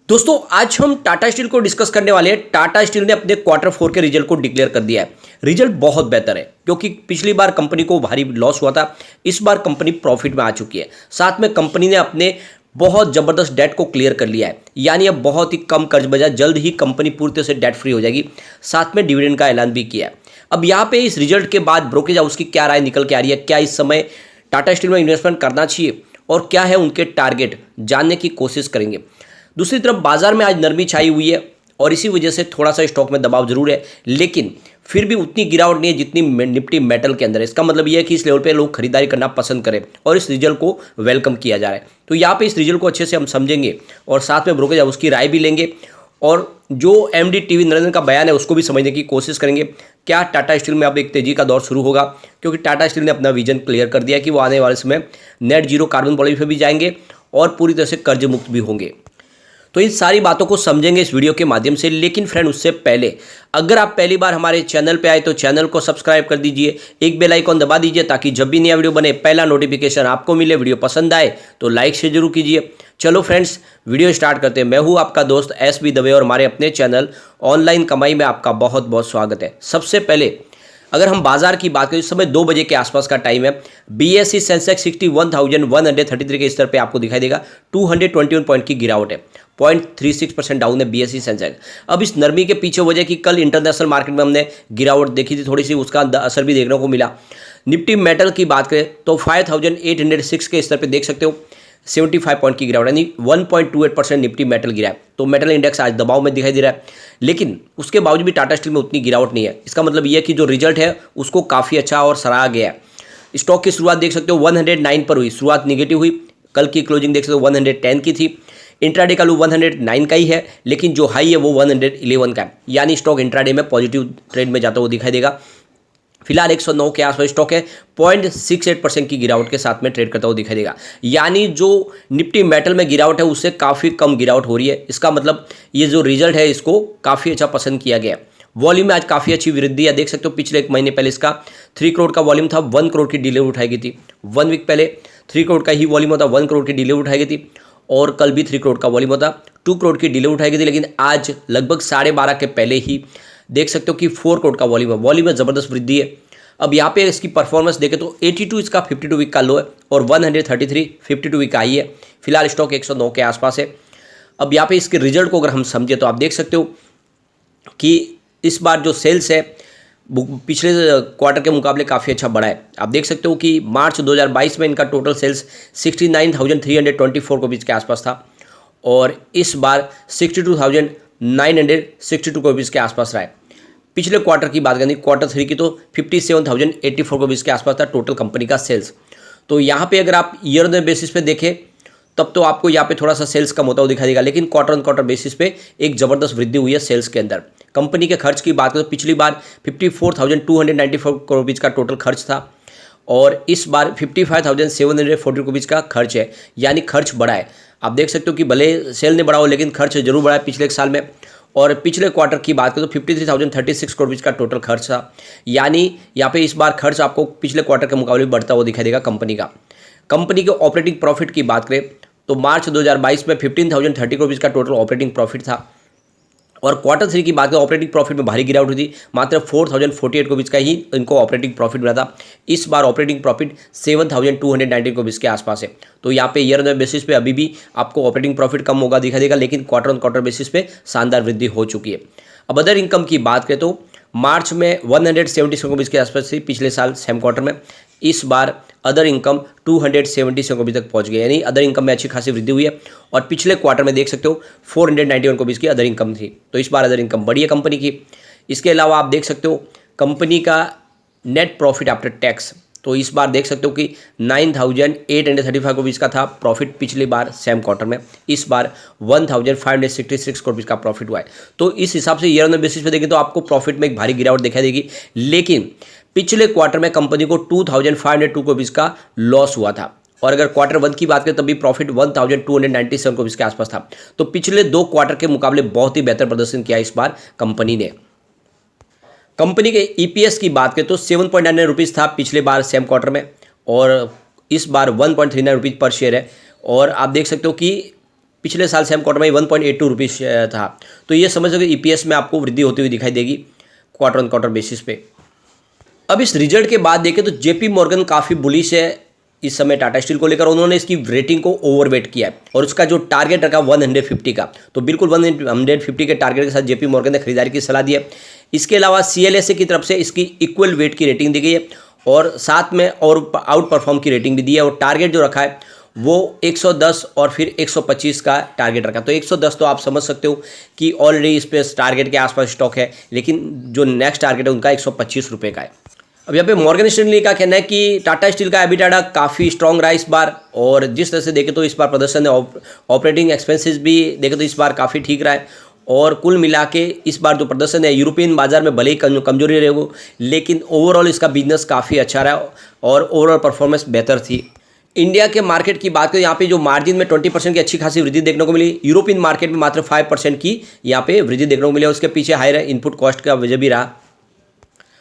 दोस्तों आज हम टाटा स्टील को डिस्कस करने वाले हैं। टाटा स्टील ने अपने क्वार्टर 4 के रिजल्ट को डिक्लेयर कर दिया है। रिजल्ट बहुत बेहतर है क्योंकि पिछली बार कंपनी को भारी लॉस हुआ था। इस बार कंपनी प्रॉफिट में आ चुकी है। साथ में कंपनी ने अपने बहुत जबरदस्त डेट को क्लियर कर लिया है, यानी अब बहुत ही कम कर्ज बचा। जल्द ही कंपनी पूरी तरह से डेट फ्री हो जाएगी। साथ में डिविडेंड का ऐलान भी किया है। अब यहाँ पे इस रिजल्ट के बाद ब्रोकरेज हाउस की क्या राय निकल के आ रही है, क्या इस समय टाटा स्टील में इन्वेस्टमेंट करना चाहिए और क्या है उनके टारगेट, जानने की कोशिश करेंगे। दूसरी तरफ बाजार में आज नरमी छाई हुई है और इसी वजह से थोड़ा सा स्टॉक में दबाव जरूर है, लेकिन फिर भी उतनी गिरावट नहीं है जितनी निफ्टी मेटल के अंदर है। इसका मतलब यह है कि इस लेवल पे लोग खरीदारी करना पसंद करें और इस रिजल्ट को वेलकम किया जा रहा है। तो यहाँ पे इस रिजल्ट को अच्छे से हम समझेंगे और साथ में ब्रोकरेज हाउस की राय भी लेंगे और जो एमडी टीवी नरेंद्र का बयान है उसको भी समझने की कोशिश करेंगे। क्या टाटा स्टील में अब एक तेजी का दौर शुरू होगा, क्योंकि टाटा स्टील ने अपना विजन क्लियर कर दिया कि वो आने वाले समय नेट जीरो कार्बन पॉलिसी पे भी जाएंगे और पूरी तरह से कर्ज मुक्त भी होंगे। तो इन सारी बातों को समझेंगे इस वीडियो के माध्यम से। लेकिन फ्रेंड, उससे पहले अगर आप पहली बार हमारे चैनल पे आए तो चैनल को सब्सक्राइब कर दीजिए, एक बेल आइकॉन दबा दीजिए ताकि जब भी नया वीडियो बने पहला नोटिफिकेशन आपको मिले। वीडियो पसंद आए तो लाइक शेयर जरूर कीजिए। चलो फ्रेंड्स, वीडियो स्टार्ट करते हैं। मैं हूँ आपका दोस्त एस बी दवे और हमारे अपने चैनल ऑनलाइन कमाई में आपका बहुत बहुत स्वागत है। सबसे पहले अगर हम बाजार की बात करें, इस समय 2 बजे के आसपास का टाइम है। बीएसई सेंसेक्स 61,133 के स्तर पे आपको दिखाई देगा। 221 पॉइंट की गिरावट है, 0.36% डाउन है बीएसई सेंसेक्स। अब इस नरमी के पीछे वजह कि कल इंटरनेशनल मार्केट में हमने गिरावट देखी थी थोड़ी सी, उसका असर भी देखने को मिला। निफ्टी मेटल की बात करें तो 5,806 के स्तर पर देख सकते हो 75 पॉइंट की गिरावट, यानी 1.28% निफ्टी मेटल गिरा है। तो मेटल इंडेक्स आज दबाव में दिखाई दे रहा है, लेकिन उसके बावजूद भी टाटा स्टील में उतनी गिरावट नहीं है। इसका मतलब यह है कि जो रिजल्ट है उसको काफ़ी अच्छा और सराहा गया है। स्टॉक की शुरुआत देख सकते हो 109 पर हुई, शुरुआत निगेटिव हुई। कल की क्लोजिंग देख सकते हो 110 की थी। इंट्राडे का लो 109 का ही है, लेकिन जो हाई है वो 111 का है, यानी स्टॉक इंट्राडे में पॉजिटिव ट्रेंड में जाता हुआ दिखाई देगा। फिलहाल 109 के आसपास स्टॉक है, 0.68% की गिरावट के साथ में ट्रेड करता हुआ दिखाई देगा। यानी जो निफ्टी मेटल में गिरावट है उससे काफ़ी कम गिरावट हो रही है। इसका मतलब ये जो रिजल्ट है इसको काफ़ी अच्छा पसंद किया गया है। वॉल्यूम में आज काफ़ी अच्छी वृद्धि है, देख सकते हो। पिछले 1 महीने पहले इसका 3 करोड़ का वॉल्यूम था, 1 करोड़ की डिलीवरी उठाई गई थी। 1 वीक पहले 3 करोड़ का ही वॉल्यूम होता, 1 करोड़ की डिलीवरी उठाई गई थी। और कल भी 3 करोड़ का वॉल्यूम होता, 2 करोड़ की डिलीवरी उठाई गई थी। लेकिन आज लगभग 12:30 के पहले ही देख सकते हो कि 4 करोड़ का वॉल्यूम है। वॉल्यूम में ज़बरदस्त वृद्धि है। अब यहाँ पे इसकी परफॉर्मेंस देखें तो 82 इसका 52 वीक का लो है और 133 52 वीक का हाई है। फिलहाल स्टॉक 109 के आसपास है। अब यहाँ पे इसके रिजल्ट को अगर हम समझे तो आप देख सकते हो कि इस बार जो सेल्स है पिछले क्वार्टर के मुकाबले काफ़ी अच्छा बढ़ा है। आप देख सकते हो कि मार्च 2022 में इनका टोटल सेल्स 69,324 रुपीज़ के आसपास था और इस बार 62,962 रुपीज़ के आसपास रहा है। पिछले क्वार्टर की बात करें, क्वार्टर 3 की, तो 57,084 रुपीज़ के आसपास था टोटल कंपनी का सेल्स। तो यहाँ पे अगर आप ईयर ऑन बेसिस पे देखें तब तो आपको यहाँ पे थोड़ा सा सेल्स कम होता हुआ दिखाई देगा, लेकिन क्वार्टर ऑन क्वार्टर बेसिस पे एक ज़बरदस्त वृद्धि हुई है सेल्स के अंदर। कंपनी के खर्च की बात करें तो पिछली बार 54,294 करोड़ रुपीज़ का टोटल खर्च था और इस बार 55,740 रुपीज़ का खर्च है, यानी खर्च बढ़ा है। आप देख सकते हो कि भले सेल ने बढ़ा हो लेकिन खर्च जरूर बढ़ा है पिछले एक साल में। और पिछले क्वार्टर की बात करें तो 53,036 करोड़ रुपीज़ का टोटल खर्च था, यानी यहाँ पे इस बार खर्च आपको पिछले क्वार्टर के मुकाबले बढ़ता हुआ दिखाई देगा कंपनी का। कंपनी के ऑपरेटिंग प्रॉफिट की बात करें तो मार्च 2022 में 15,030 करोड़ रुपीज़ का टोटल ऑपरेटिंग प्रॉफिट था और क्वार्टर 3 की बात करें ऑपरेटिंग प्रॉफिट में भारी गिरावट हुई थी। मात्र 4,048 रुपीज़ का ही इनको ऑपरेटिंग प्रॉफिट मिला था। इस बार ऑपरेटिंग प्रॉफिट 7,290 रुपीज़ के आसपास है। तो यहाँ पे ईयर ऑन बेसिस पे अभी भी आपको ऑपरेटिंग प्रॉफिट कम होगा दिखाई देगा, लेकिन क्वार्टर ऑन क्वार्टर बेसिस पे शानदार वृद्धि हो चुकी है। अब अदर इनकम की बात करें तो मार्च में 170 रुपीज़ के आसपास थी पिछले साल सेम क्वार्टर में। इस बार अदर इनकम 270 रुपये तक पहुंच गई, यानी अदर इनकम में अच्छी खासी वृद्धि हुई है। और पिछले क्वार्टर में देख सकते हो 491 रुपीज़ की अदर इनकम थी, तो इस बार अदर इनकम बढ़ी है कंपनी की। इसके अलावा आप देख सकते हो कंपनी का नेट प्रॉफिट आफ्टर टैक्स, तो इस बार देख सकते हो कि 9,835 रुपीज़ का था प्रॉफिट पिछली बार सेम क्वार्टर में। इस बार 1,566 करोड़ रुपीज़ का प्रॉफिट हुआ है। तो इस हिसाब से ईयर ऑन बेसिस पे देखें तो आपको प्रॉफिट में एक भारी गिरावट दिखाई देगी, लेकिन पिछले क्वार्टर में कंपनी को 2,502 करोड़ रुपीज़ का लॉस हुआ था और अगर क्वार्टर 1 की बात करें तब भी प्रॉफिट 1,297 करोड़ रुपीज़ के आसपास था। तो पिछले 2 क्वार्टर के मुकाबले बहुत ही बेहतर प्रदर्शन किया इस बार कंपनी ने। कंपनी के ईपीएस की बात करें तो 7.99 रुपीज़ था पिछले बार सेम क्वार्टर में और इस बार 1.39 रुपीज़ पर शेयर है। और आप देख सकते हो कि पिछले साल सेम क्वार्टर में 1.82 रुपीज़ था। तो ये समझ लो कि ईपीएस में आपको वृद्धि होती हुई दिखाई देगी क्वार्टर ऑन क्वार्टर बेसिस पे। अब इस रिजल्ट के बाद देखें तो जेपी मॉर्गन काफ़ी बुलिश है इस समय टाटा स्टील को लेकर। उन्होंने इसकी रेटिंग को ओवरवेट किया है और उसका जो टारगेट रखा 150 का, तो बिल्कुल 150 के टारगेट के साथ जेपी मॉर्गन ने खरीदारी की सलाह दी है। इसके अलावा CLSA की तरफ से इसकी इक्वल वेट की रेटिंग दी गई है और साथ में और आउट परफॉर्म की रेटिंग भी दी है और टारगेट जो रखा है वो 110 और फिर 125 का टारगेट रखा। तो 110 तो आप समझ सकते हो कि ऑलरेडी इस पे टारगेट के आसपास स्टॉक है, लेकिन जो नेक्स्ट टारगेट है उनका 125 रुपये का है। अब यहाँ पे मॉर्गन स्टैनली का कहना है कि टाटा स्टील का एबिटाडा काफ़ी स्ट्रॉन्ग रहा इस बार, और जिस तरह से देखें तो इस बार प्रदर्शन ऑपरेटिंग एक्सपेंसेस भी देखें तो इस बार काफ़ी ठीक रहा है। और कुल मिला के इस बार जो प्रदर्शन है यूरोपियन बाजार में भले ही कमजोरी रहे हो, लेकिन ओवरऑल इसका बिजनेस काफ़ी अच्छा रहा और ओवरऑल परफॉर्मेंस बेहतर थी। इंडिया के मार्केट की बात करें, यहाँ पे जो मार्जिन में 20% की अच्छी खासी वृद्धि देखने को मिली। यूरोपियन मार्केट में मात्र 5% की यहाँ पे वृद्धि देखने को मिली। उसके पीछे हायर इनपुट कॉस्ट का वजह भी रहा।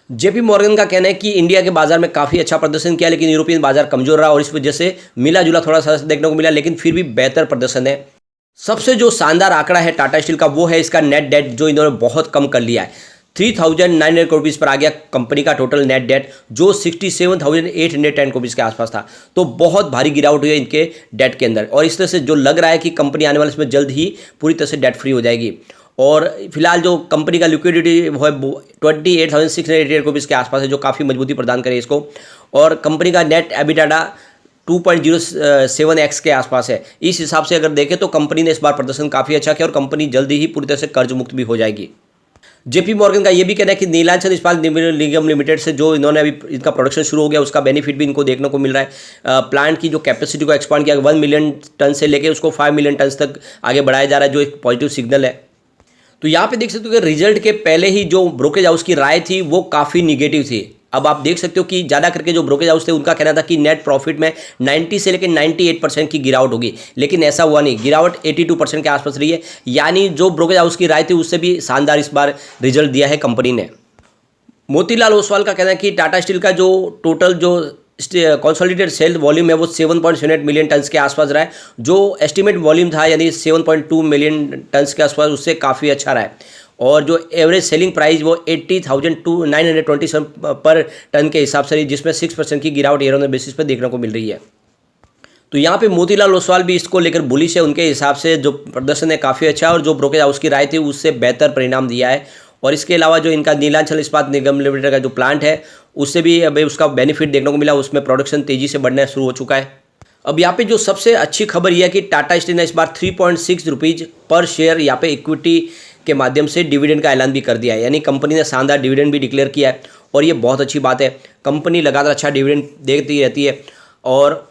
जेपी मॉर्गन का कहना है कि इंडिया के बाजार में काफ़ी अच्छा प्रदर्शन किया, लेकिन यूरोपियन बाजार कमजोर रहा और इस वजह से मिला जुला थोड़ा सा देखने को मिला, लेकिन फिर भी बेहतर प्रदर्शन है। सबसे जो शानदार आंकड़ा है टाटा स्टील का वो है इसका नेट डेट, जो इन्होंने बहुत कम कर लिया है। 3,900 करोड़ रुपीज़ पर आ गया कंपनी का टोटल नेट डेट, जो 67,810 करोड़ रुपीज़ के आसपास था। तो बहुत भारी गिरावट हुई है इनके डेट के अंदर, और इस तरह से जो लग रहा है कि कंपनी आने वाले समय जल्द ही पूरी तरह से डेट फ्री हो जाएगी। और फिलहाल जो कंपनी का लिक्विडिटी है 28,688 करोड़ के आसपास है, जो काफ़ी मजबूती प्रदान करे इसको। और कंपनी का नेट एबिटाडा 2.07x के आसपास है। इस हिसाब से अगर देखें तो कंपनी ने इस बार प्रदर्शन काफ़ी अच्छा किया और कंपनी जल्दी ही पूरी तरह से कर्ज मुक्त भी हो जाएगी। जेपी मॉर्गन का ये भी कहना है कि नीलांचल इस्पात निगम लिमिटेड से जो इन्होंने अभी इनका प्रोडक्शन शुरू हो गया उसका बेनिफिट भी इनको देखने को मिल रहा है। प्लांट की जो कैपेसिटी को एक्सपांड किया 1 मिलियन टन से लेकर उसको 5 मिलियन टन तक आगे बढ़ाया जा रहा है, जो एक पॉजिटिव सिग्नल है। तो यहाँ पे देख सकते हो कि रिजल्ट के पहले ही जो ब्रोकेज हाउस की राय थी वो काफ़ी निगेटिव थी। अब आप देख सकते हो कि ज़्यादा करके जो ब्रोकेज हाउस थे उनका कहना था कि नेट प्रॉफिट में 90 से लेकर 98% की गिरावट होगी, लेकिन ऐसा हुआ नहीं। गिरावट 82% के आसपास रही है, यानी जो ब्रोकेज हाउस की राय थी उससे भी शानदार इस बार रिजल्ट दिया है कंपनी ने। मोतीलाल ओसवाल का कहना है कि टाटा स्टील का जो टोटल जो कंसोलिडेटेड सेल वॉल्यूम है वो 7.78 मिलियन टन्स के आसपास रहा है, जो एस्टिमेट वॉल्यूम था यानी 7.2 मिलियन टन्स के आसपास, उससे काफ़ी अच्छा रहा है। और जो एवरेज सेलिंग प्राइस वो 80,927 पर टन के हिसाब से रही, जिसमें 6% की गिरावट ईयर ऑन बेसिस पर देखने को मिल रही है। तो यहाँ पे मोतीलाल ओसवाल भी इसको लेकर बुलिश है। उनके हिसाब से जो प्रदर्शन है काफ़ी अच्छा है और जो ब्रोकेज हाउस की राय थी उससे बेहतर परिणाम दिया है। और इसके अलावा जो इनका नीलांचल इस्पात निगम लिमिटेड का जो प्लांट है उससे भी अभी उसका बेनिफिट देखने को मिला, उसमें प्रोडक्शन तेज़ी से बढ़ना शुरू हो चुका है। अब यहाँ पे जो सबसे अच्छी खबर यह है कि टाटा स्टील ने इस बार 3.6 रुपीज़ पर शेयर यहाँ पे इक्विटी के माध्यम से डिविडेंड का ऐलान भी कर दिया है, यानी कंपनी ने शानदार डिविडेंड भी डिक्लेयर किया है और ये बहुत अच्छी बात है। कंपनी लगातार अच्छा डिविडेंड देती रहती है। और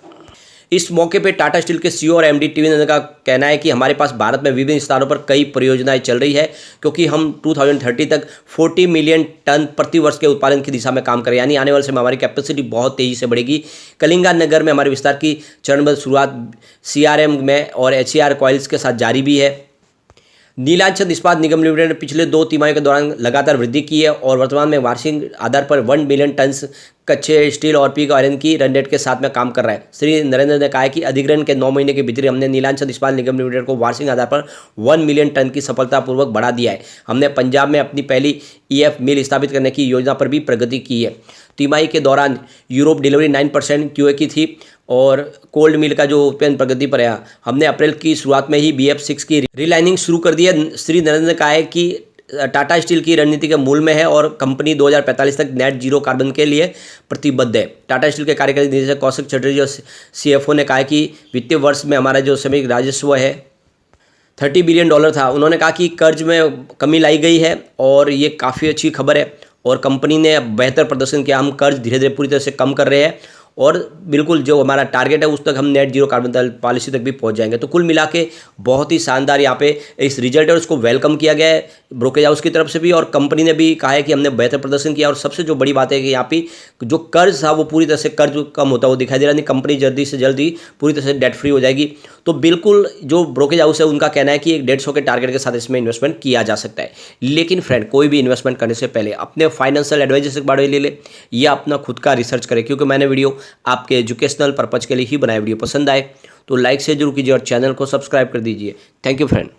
इस मौके पे टाटा स्टील के CEO और MD टी.वी. नंदन का कहना है कि हमारे पास भारत में विभिन्न स्थानों पर कई परियोजनाएं चल रही है, क्योंकि हम 2030 तक 40 मिलियन टन प्रति वर्ष के उत्पादन की दिशा में काम करें, यानी आने वाले समय में हमारी कैपेसिटी बहुत तेज़ी से बढ़ेगी। कलिंगा नगर में हमारे विस्तार की चरणबद्ध शुरुआत CRM में और HCR कॉइल्स के साथ जारी भी है। नीलांचल इस्पात निगम लिमिटेड ने पिछले 2 तिमाहियों के दौरान लगातार वृद्धि की है और वर्तमान में वार्षिक आधार पर 1 मिलियन टन कच्चे स्टील और पिग आयरन की रन रेट के साथ में काम कर रहा है। श्री नरेंद्र ने कहा है कि अधिग्रहण के 9 महीने के भीतर हमने नीलांचल इस्पात निगम लिमिटेड को वार्षिक आधार पर 1 मिलियन टन की सफलतापूर्वक बढ़ा दिया है। हमने पंजाब में अपनी पहली EF मिल स्थापित करने की योजना पर भी प्रगति की है। तिमाही के दौरान यूरोप डिलीवरी 9% QA की थी और कोल्ड मिल का जो उत्पादन प्रगति पर है। हमने अप्रैल की शुरुआत में ही BF6 की रिलाइनिंग शुरू कर दी है। श्री नरेंद्र ने कहा है कि टाटा स्टील की रणनीति के मूल में है और कंपनी 2045 तक नेट जीरो कार्बन के लिए प्रतिबद्ध है। टाटा स्टील के कार्यकारी निदेशक कौशिक चटर्जी और CFO ने कहा कि वित्तीय वर्ष में हमारा जो सामयिक राजस्व है $30 बिलियन था। उन्होंने कहा कि कर्ज में कमी लाई गई है और ये काफ़ी अच्छी खबर है और कंपनी ने बेहतर प्रदर्शन किया। हम कर्ज धीरे धीरे पूरी तरह से कम कर रहे हैं और बिल्कुल जो हमारा टारगेट है उस तक हम नेट जीरो कार्बन पॉलिसी तक भी पहुंच जाएंगे। तो कुल मिला के बहुत ही शानदार यहाँ पे इस रिजल्ट है, उसको वेलकम किया गया है ब्रोकेज हाउस की तरफ से भी और कंपनी ने भी कहा है कि हमने बेहतर प्रदर्शन किया। और सबसे जो बड़ी बात है कि यहाँ पे जो कर्ज था वो पूरी तरह से कर्ज कम होता हुआ दिखाई दे रहा है। कंपनी जल्दी से जल्दी पूरी तरह से डेट फ्री हो जाएगी। तो बिल्कुल जो ब्रोकेज हाउस है उनका कहना है कि 150 के टारगेट के साथ इसमें इन्वेस्टमेंट किया जा सकता है। लेकिन फ्रेंड, कोई भी इन्वेस्टमेंट करने से पहले अपने फाइनेंशियल एडवाइजर से बारे ले ले या अपना खुद का रिसर्च करें, क्योंकि मैंने वीडियो आपके एजुकेशनल पर्पज़ के लिए ही बनाया वीडियो पसंद आए तो लाइक से जरूर कीजिए और चैनल को सब्सक्राइब कर दीजिए। Thank you friend.